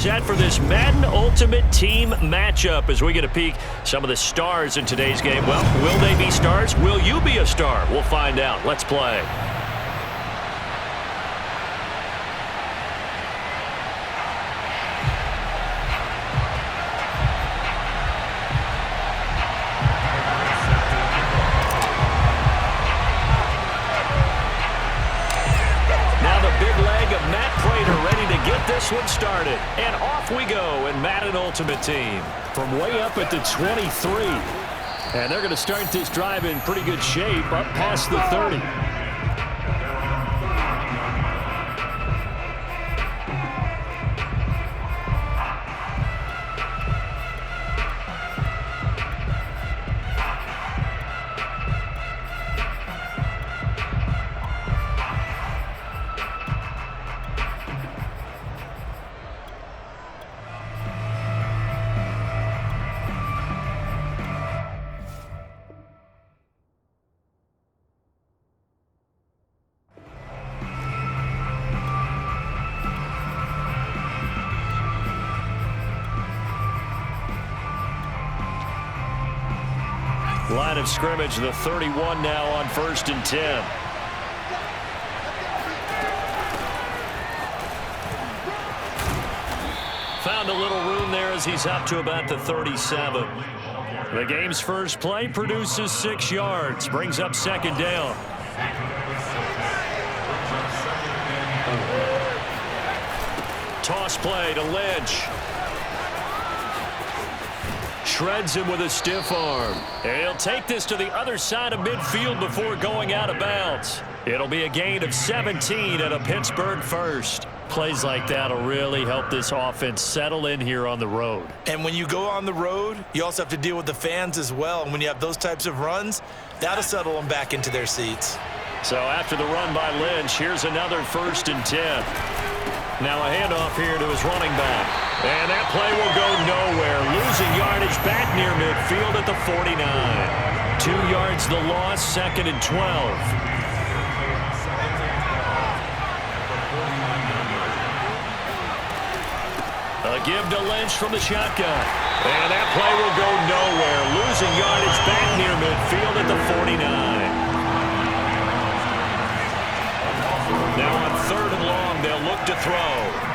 set for this Madden Ultimate Team matchup as we get a peek some of the stars in today's game. Well, will they be stars? Will you be a star? We'll find out. Let's play. This one started, and off we go in Madden Ultimate Team. From way up at the 23. And they're going to start this drive in pretty good shape up past the 30. Line of scrimmage, the 31 now on 1st and 10. Found a little room there as he's up to about the 37. The game's first play produces 6 yards, brings up 2nd down. Toss play to Lynch. Shreds him with a stiff arm. And he'll take this to the other side of midfield before going out of bounds. It'll be a gain of 17 and a Pittsburgh first. Plays like that will really help this offense settle in here on the road. And when you go on the road, you also have to deal with the fans as well. And when you have those types of runs, that'll settle them back into their seats. So after the run by Lynch, here's another 1st and 10. Now a handoff here to his running back. And that play will go nowhere. Losing yardage back near midfield at the 49. 2 yards the loss, 2nd and 12. A give to Lynch from the shotgun. And that play will go nowhere. Losing yardage back near midfield at the 49. Now on 3rd and long, they'll look to throw.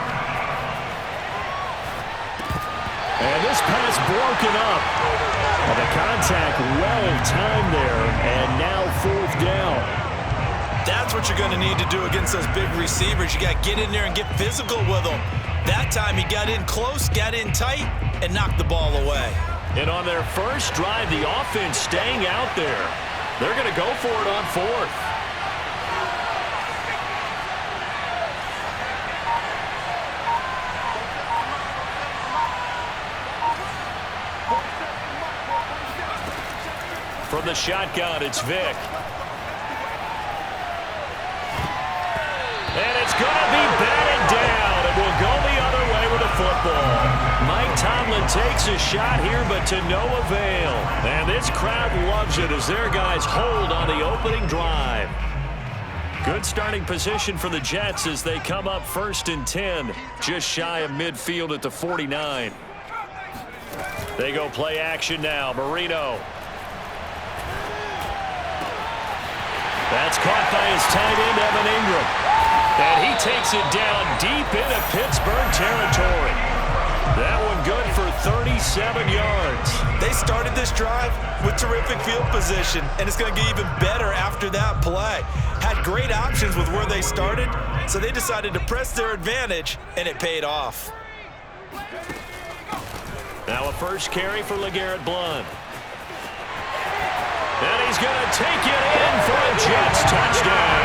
And this pass broken up. And the contact well timed there, and now 4th down. That's what you're going to need to do against those big receivers. You got to get in there and get physical with them. That time he got in close, got in tight, and knocked the ball away. And on their first drive, the offense staying out there. They're going to go for it on 4th. From the shotgun, it's Vick. And it's going to be batted down. It will go the other way with the football. Mike Tomlin takes a shot here, but to no avail. And this crowd loves it as their guys hold on the opening drive. Good starting position for the Jets as they come up 1st and 10, just shy of midfield at the 49. They go play action now. Marino. That's caught by his tight end, Evan Ingram. And he takes it down deep into Pittsburgh territory. That one good for 37 yards. They started this drive with terrific field position, and it's going to get even better after that play. Had great options with where they started, so they decided to press their advantage, and it paid off. Now a first carry for LeGarrette Blount. And he's going to take it in for a Jets touchdown.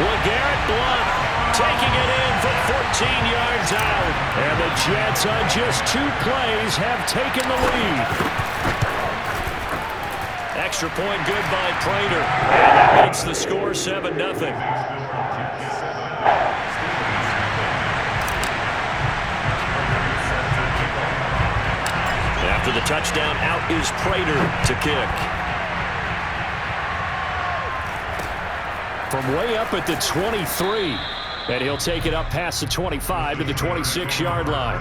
LeGarrette Blount taking it in for 14 yards out. And the Jets on just 2 plays have taken the lead. Extra point good by Prater. And that makes the score 7-0. After the touchdown, out is Prater to kick. From way up at the 23. And he'll take it up past the 25 to the 26-yard line.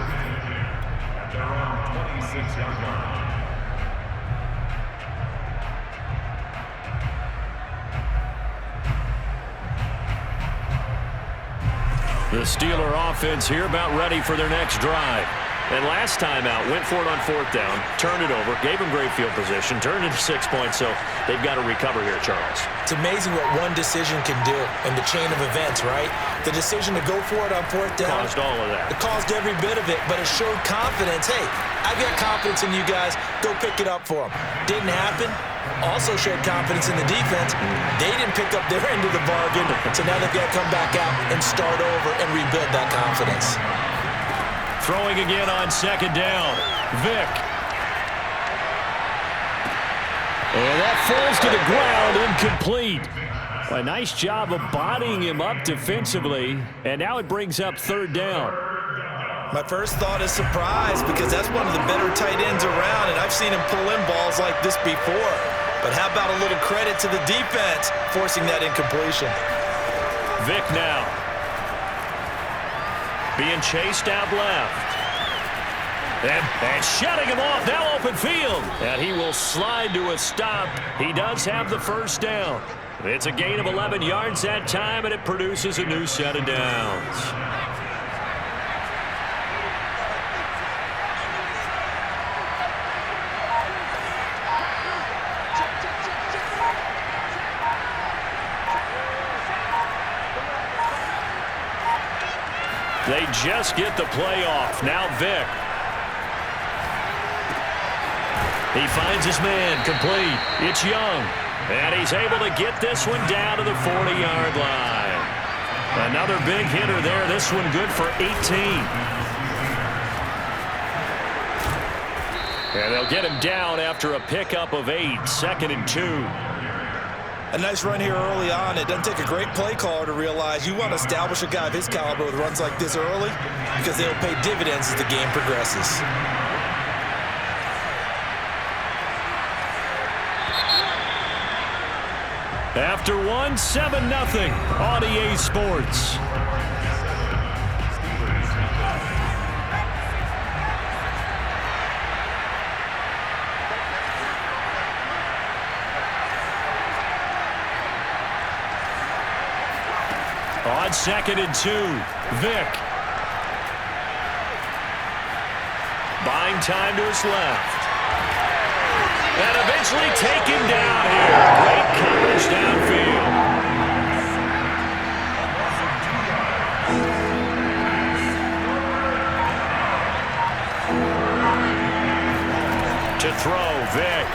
The Steeler offense here about ready for their next drive. And last time out, went for it on 4th down, turned it over, gave them great field position, turned it into 6 points, so they've got to recover here, Charles. It's amazing what one decision can do in the chain of events, right? The decision to go for it on 4th down. Caused all of that. It caused every bit of it, but it showed confidence. Hey, I've got confidence in you guys. Go pick it up for them. Didn't happen. Also showed confidence in the defense. They didn't pick up their end of the bargain, so now they've got to come back out and start over and rebuild that confidence. Throwing again on 2nd down. Vick. And that falls to the ground, incomplete. A nice job of bodying him up defensively, and now it brings up 3rd down. My first thought is surprise, because that's one of the better tight ends around, and I've seen him pull in balls like this before. But how about a little credit to the defense forcing that incompletion? Vick now. Being chased out left. And shutting him off, now open field. And he will slide to a stop. He does have the 1st down. It's a gain of 11 yards that time, and it produces a new set of downs. They just get the play off. Now Vick. He finds his man, complete. It's Young. And he's able to get this one down to the 40-yard line. Another big hitter there. This one good for 18. And they'll get him down after a pickup of 8. 2nd and 2. A nice run here early on. It doesn't take a great play caller to realize you want to establish a guy of his caliber with runs like this early, because they'll pay dividends as the game progresses. After one, 7-0 on EA Sports. On 2nd and 2, Vick. Buying time to his left. And eventually taken down here. Great coverage downfield. To throw, Vick.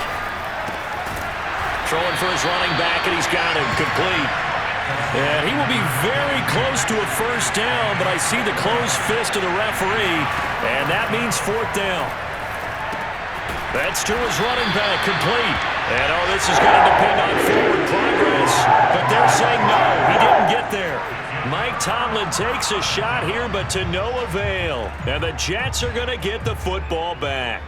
Throwing for his running back, and he's got him complete. And he will be very close to a 1st down, but I see the closed fist of the referee, and that means 4th down. That's to his running back, complete. And, this is going to depend on forward progress, but they're saying no, he didn't get there. Mike Tomlin takes a shot here, but to no avail. And the Jets are going to get the football back.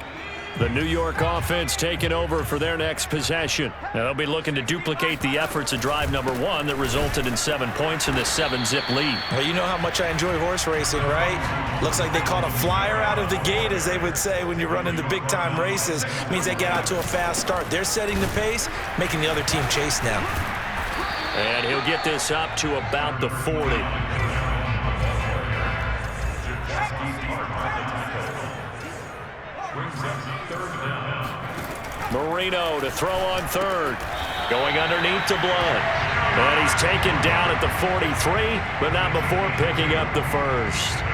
The New York offense taking over for their next possession. Now they'll be looking to duplicate the efforts of drive number 1 that resulted in 7 points in this 7-zip lead. Well, you know how much I enjoy horse racing, right? Looks like they caught a flyer out of the gate, as they would say when you're running the big-time races. Means they get out to a fast start. They're setting the pace, making the other team chase now. And he'll get this up to about the 40. Marino to throw on 3rd. Going underneath to Blood. And he's taken down at the 43, but not before picking up the 1st.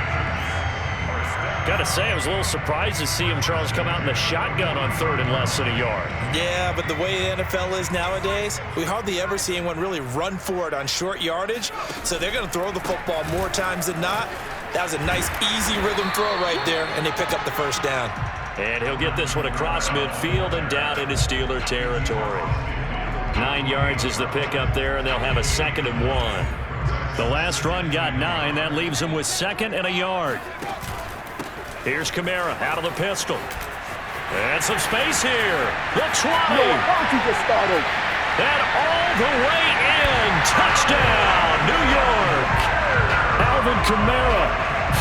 Got to say, I was a little surprised to see him, Charles, come out in the shotgun on 3rd and less than a yard. Yeah, but the way the NFL is nowadays, we hardly ever see anyone really run for it on short yardage. So they're going to throw the football more times than not. That was a nice, easy rhythm throw right there, and they pick up the 1st down. And he'll get this one across midfield and down into Steeler territory. 9 yards is the pickup there, and they'll have a 2nd and 1. The last run got 9. That leaves them with 2nd and a yard. Here's Kamara out of the pistol. And some space here. The 20. And all the way in. Touchdown, New York. Alvin Kamara,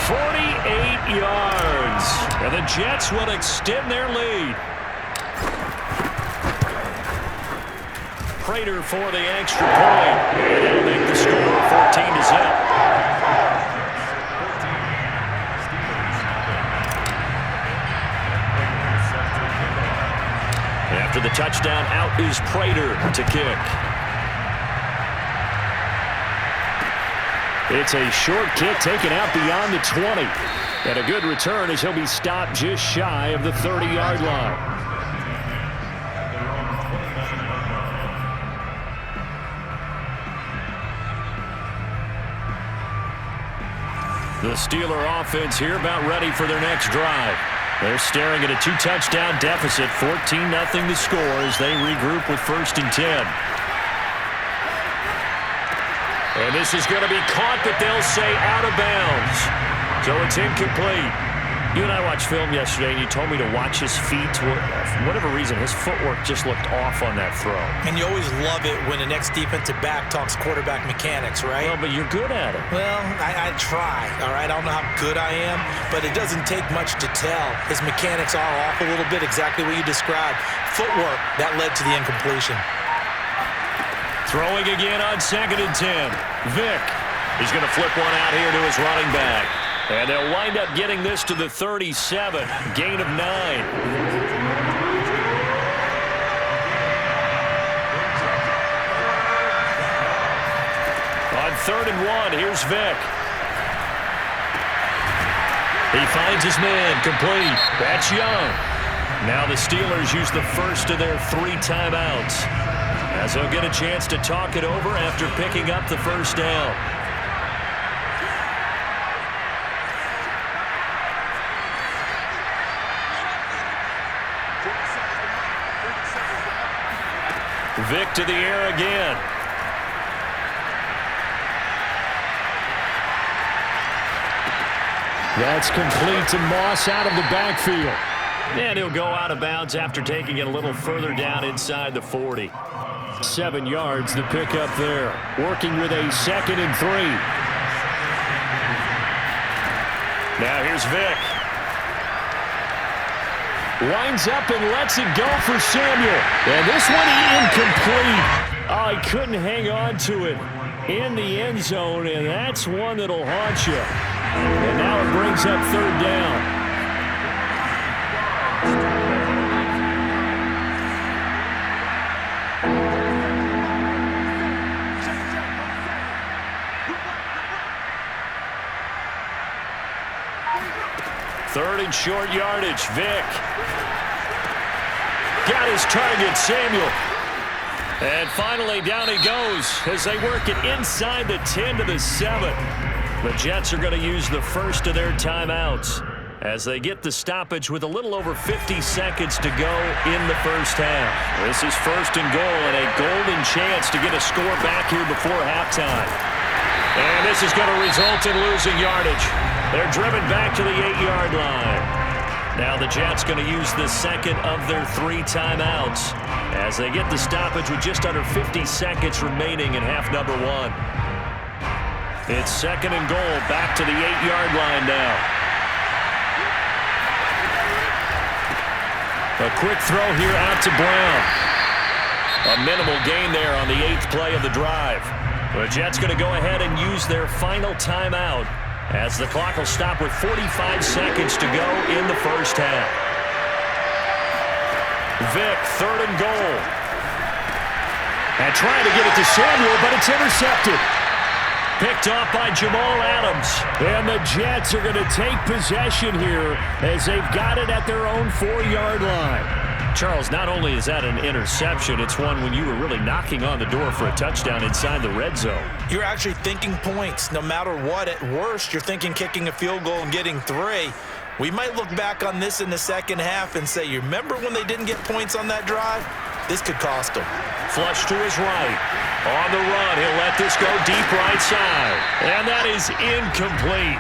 48 yards. And the Jets will extend their lead. Prater for the extra point. And they'll make the score 14-0. After the touchdown, out is Prater to kick. It's a short kick taken out beyond the 20. And a good return as he'll be stopped just shy of the 30-yard line. The Steeler offense here about ready for their next drive. They're staring at a 2-touchdown deficit, 14-0 the score as they regroup with 1st and 10. And this is going to be caught, but they'll say out of bounds. So it's incomplete. You and I watched film yesterday, and you told me to watch his feet. For whatever reason, his footwork just looked off on that throw. And you always love it when the next defensive back talks quarterback mechanics, right? Well, but you're good at it. Well, I try, all right? I don't know how good I am, but it doesn't take much to tell. His mechanics are off a little bit, exactly what you described. Footwork, that led to the incompletion. Throwing again on 2nd and 10. Vick. He's going to flip one out here to his running back. And they'll wind up getting this to the 37. Gain of 9. On 3rd and 1, here's Vick. He finds his man, complete. That's Young. Now the Steelers use the first of their 3 timeouts, as they'll get a chance to talk it over after picking up the first down. Vick to the air again. That's complete to Moss out of the backfield. And he'll go out of bounds after taking it a little further down inside the 40. 7 yards the pickup there. Working with a 2nd and 3. Now here's Vick. Winds up and lets it go for Samuel. And this one incomplete. Oh, he couldn't hang on to it in the end zone, and that's one that'll haunt you. And now it brings up 3rd down. Third and short yardage. Vick. Got his target, Samuel. And finally down he goes as they work it inside the 10 to the 7. The Jets are going to use the first of their timeouts as they get the stoppage with a little over 50 seconds to go in the first half. This is 1st and goal and a golden chance to get a score back here before halftime. And this is going to result in losing yardage. They're driven back to the 8-yard line. Now the Jets going to use the second of their 3 timeouts as they get the stoppage with just under 50 seconds remaining in half number 1. It's 2nd and goal, back to the 8-yard line now. A quick throw here out to Brown. A minimal gain there on the 8th play of the drive. The Jets going to go ahead and use their final timeout as the clock will stop with 45 seconds to go in the first half. Vick, 3rd and goal. And trying to get it to Samuel, but it's intercepted. Picked off by Jamal Adams. And the Jets are going to take possession here as they've got it at their own 4-yard line. Charles, not only is that an interception, it's one when you were really knocking on the door for a touchdown inside the red zone. You're actually thinking points. No matter what, at worst, you're thinking kicking a field goal and getting 3. We might look back on this in the second half and say, you remember when they didn't get points on that drive? This could cost them. Flush to his right. On the run, he'll let this go deep right side. And that is incomplete.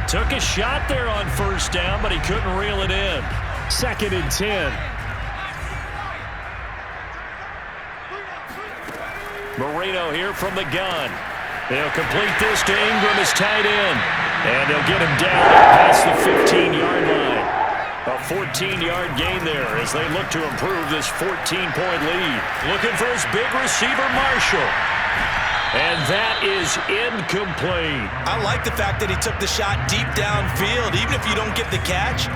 Took a shot there on 1st down, but he couldn't reel it in. 2nd and 10. Marino here from the gun. They'll complete this to Ingram as tight end. And they'll get him down past the 15-yard line. A 14-yard gain there as they look to improve this 14-point lead. Looking for his big receiver, Marshall. And that is incomplete. I like the fact that he took the shot deep downfield. Even if you don't get the catch,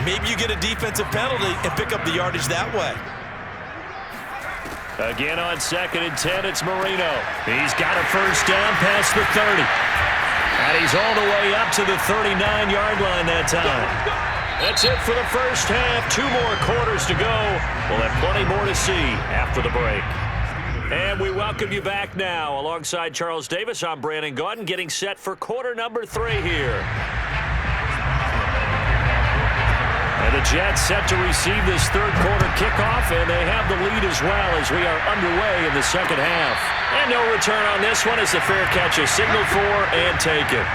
maybe you get a defensive penalty and pick up the yardage that way. Again on 2nd and 10, it's Marino. He's got a first down past the 30. And he's all the way up to the 39-yard line that time. That's it for the first half. 2 more quarters to go. We'll have plenty more to see after the break. And we welcome you back now. Alongside Charles Davis, I'm Brandon Gaudin, getting set for quarter number 3 here. And the Jets set to receive this third quarter kickoff, and they have the lead as well as we are underway in the second half. And no return on this one as the fair catch is signaled for and taken.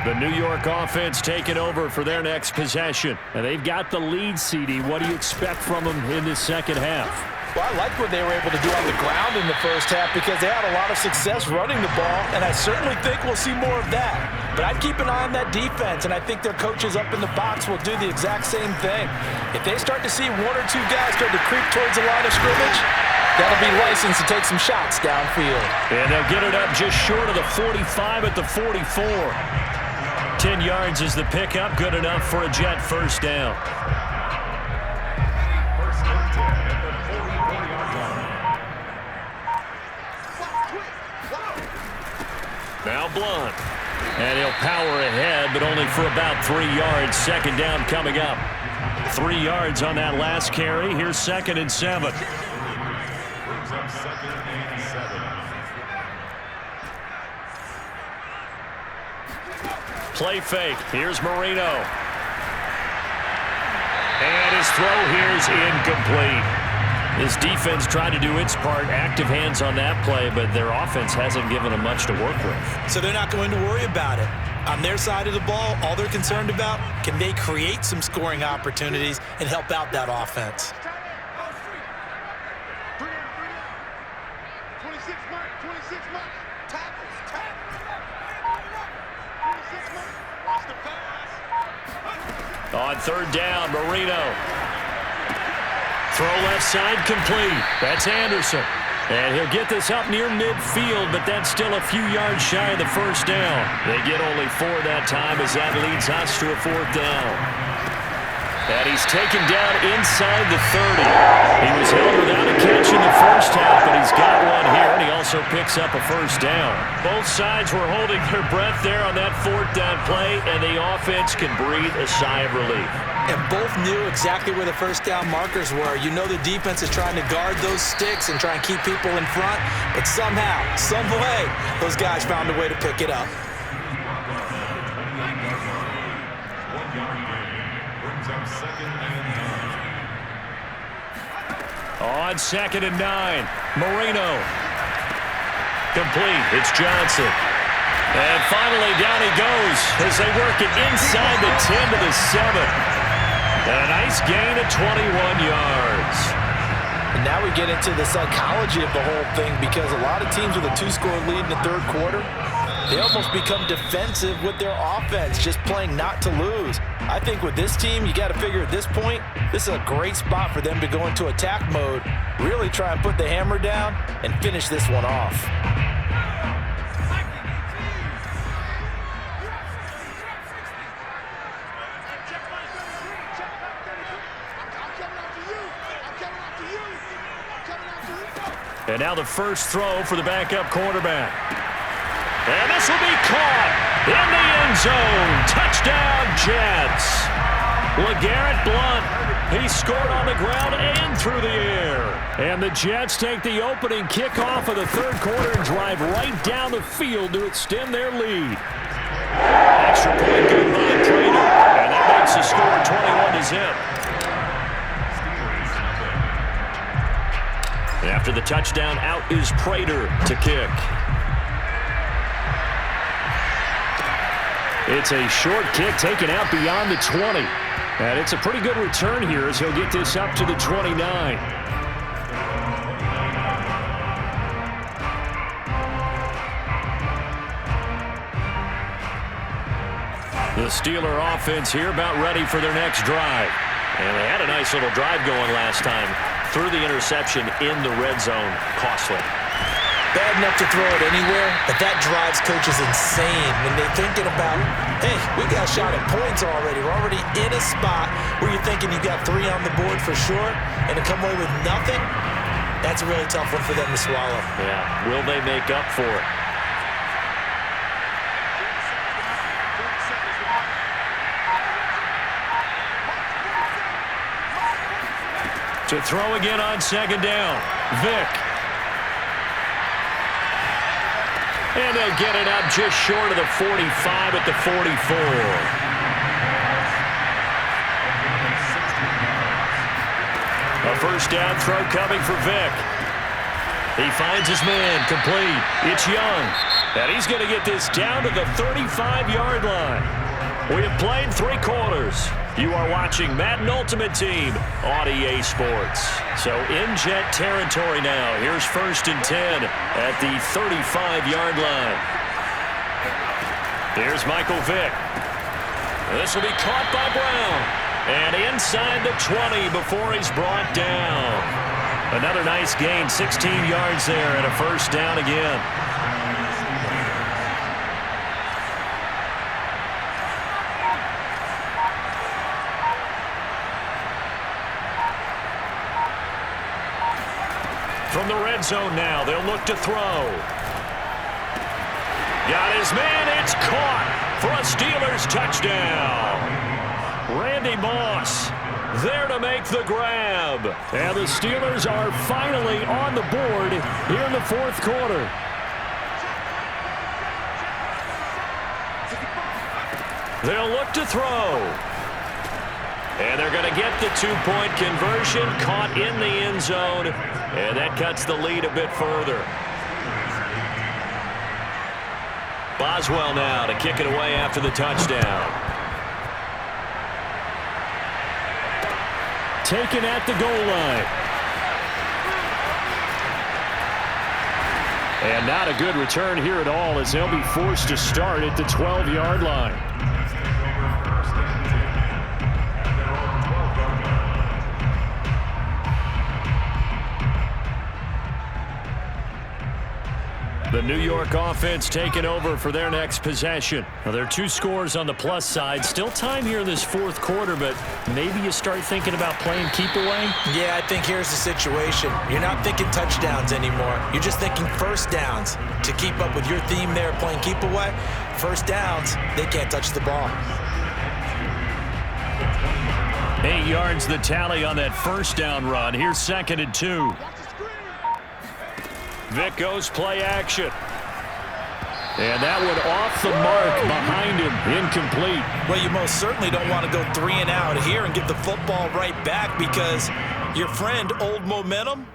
The New York offense taking over for their next possession. And they've got the lead, CD. What do you expect from them in this second half? Well, I like what they were able to do on the ground in the first half because they had a lot of success running the ball, and I certainly think we'll see more of that. But I'd keep an eye on that defense, and I think their coaches up in the box will do the exact same thing. If they start to see 1 or 2 guys start to creep towards the line of scrimmage, that'll be licensed to take some shots downfield. And they'll get it up just short of the 45 at the 44. 10 yards is the pickup, good enough for a Jet first down. Now Blunt. And he'll power ahead, but only for about 3 yards. Second down coming up. 3 yards on that last carry. Here's 2nd and 7. Play fake. Here's Marino. And his throw here is incomplete. His defense tried to do its part, active hands on that play, but their offense hasn't given them much to work with. So they're not going to worry about it. On their side of the ball, all they're concerned about, can they create some scoring opportunities and help out that offense? On 3rd down, Marino. Throw left side complete. That's Anderson. And he'll get this up near midfield, but that's still a few yards shy of the first down. They get only 4 that time as that leads us to a 4th down. And he's taken down inside the 30. He was held without a catch in the first half, but he's got one here, and he also picks up a first down. Both sides were holding their breath there on that 4th down play, and the offense can breathe a sigh of relief. And both knew exactly where the first down markers were. You know the defense is trying to guard those sticks and try and keep people in front, but somehow, some way, those guys found a way to pick it up. On 2nd and 9, Marino. Complete. It's Johnson. And finally down he goes as they work it inside the 10 to the 7. A nice gain of 21 yards. And now we get into the psychology of the whole thing because a lot of teams with a 2-score lead in the 3rd quarter, they almost become defensive with their offense, just playing not to lose. I think with this team, you got to figure at this point, this is a great spot for them to go into attack mode, really try and put the hammer down and finish this one off. And now the first throw for the backup quarterback. And this will be caught in the end zone. Touchdown, Jets. LeGarrette Blount, he scored on the ground and through the air. And the Jets take the opening kickoff of the 3rd quarter and drive right down the field to extend their lead. Extra point good by Prater. And that makes the score 21-0. After the Touchdown out is Prater to kick. It's a short kick taken out beyond the 20. And it's a pretty good return here as he'll get this up to the 29. The Steeler offense here about ready for their next drive. And they had a nice little drive going last time. Threw the interception in the red zone. Costly. Bad enough to throw it anywhere, but that drives coaches insane when they're thinking about, hey, we got a shot at points already. We're already in a spot where you're thinking you got 3 on the board for sure, and to come away with nothing, that's a really tough one for them to swallow. Yeah, will they make up for it? To throw again on second down. Vick. And they'll get it up just short of the 45 at the 44. A first down throw coming for Vick. He finds his man, complete. It's Young. And he's going to get this down to the 35-yard line. We have played 3 quarters. You are watching Madden Ultimate Team on EA Sports. So in jet territory now. Here's 1st and 10 at the 35-yard line. Here's Michael Vick. This will be caught by Brown. And inside the 20 before he's brought down. Another nice gain, 16 yards there and a first down again. From the red zone now, they'll look to throw. Got his man, it's caught for a Steelers touchdown. Randy Moss there to make the grab. And the Steelers are finally on the board here in the 4th quarter. They'll look to throw. And they're going to get the 2-point conversion, caught in the end zone, and that cuts the lead a bit further. Boswell now to kick it away after the touchdown. Taken at the goal line. And not a good return here at all as they'll be forced to start at the 12-yard line. The New York offense taking over for their next possession. Now, there are 2 scores on the plus side. Still time here in this 4th quarter, but maybe you start thinking about playing keep away? Yeah, I think here's the situation. You're not thinking touchdowns anymore. You're just thinking first downs. To keep up with your theme there, playing keep away, first downs, they can't touch the ball. 8 yards the tally on that first down run. Here's 2nd and 2. Vick goes play action. And that one off the mark behind him. Incomplete. Well, you most certainly don't want to go 3 and out here and get the football right back because your friend, Old Momentum,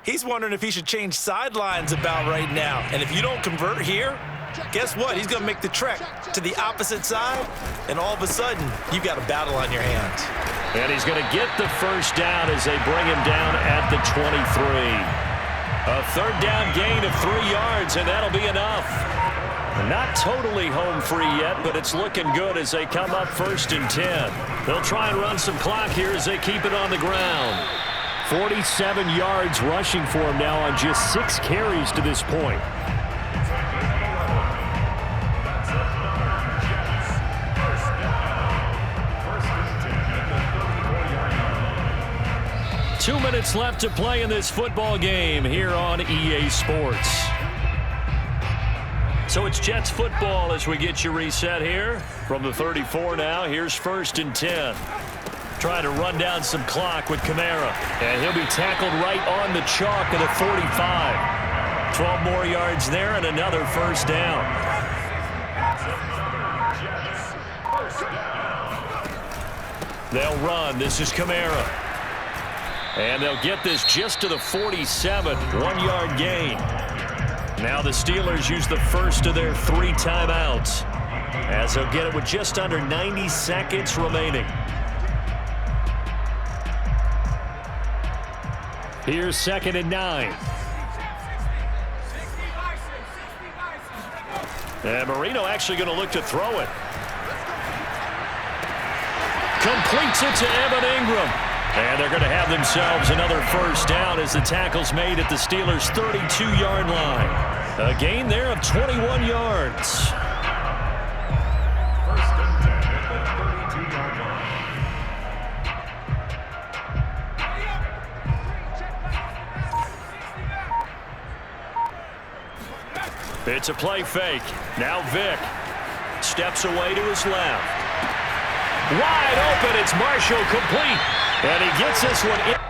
he's wondering if he should change sidelines about right now. And if you don't convert here, guess what? He's going to make the trek to the opposite side, and all of a sudden, you've got a battle on your hands. And he's going to get the first down as they bring him down at the 23. A 3rd down gain of 3 yards, and that'll be enough. Not totally home free yet, but it's looking good as they come up 1st and 10. They'll try and run some clock here as they keep it on the ground. 47 yards rushing for him now on just 6 carries to this point. Two minutes left to play in this football game here on EA Sports. So it's Jets football as we get you reset here. From the 34 now, here's 1st and 10. Trying to run down some clock with Kamara. And he'll be tackled right on the chalk at the 45. 12 more yards there and another first down. They'll run. This is Kamara. And they'll get this just to the 47, 1-yard gain. Now the Steelers use the first of their 3 timeouts, as they'll get it with just under 90 seconds remaining. Here's 2nd and 9. And Marino actually going to look to throw it. Completes it to Evan Ingram. And they're going to have themselves another first down as the tackle's made at the Steelers' 32-yard line. A gain there of 21 yards. First and 10 at the 32-yard line. It's a play fake. Now Vick steps away to his left. Wide open. It's Marshall complete. And he gets this one in.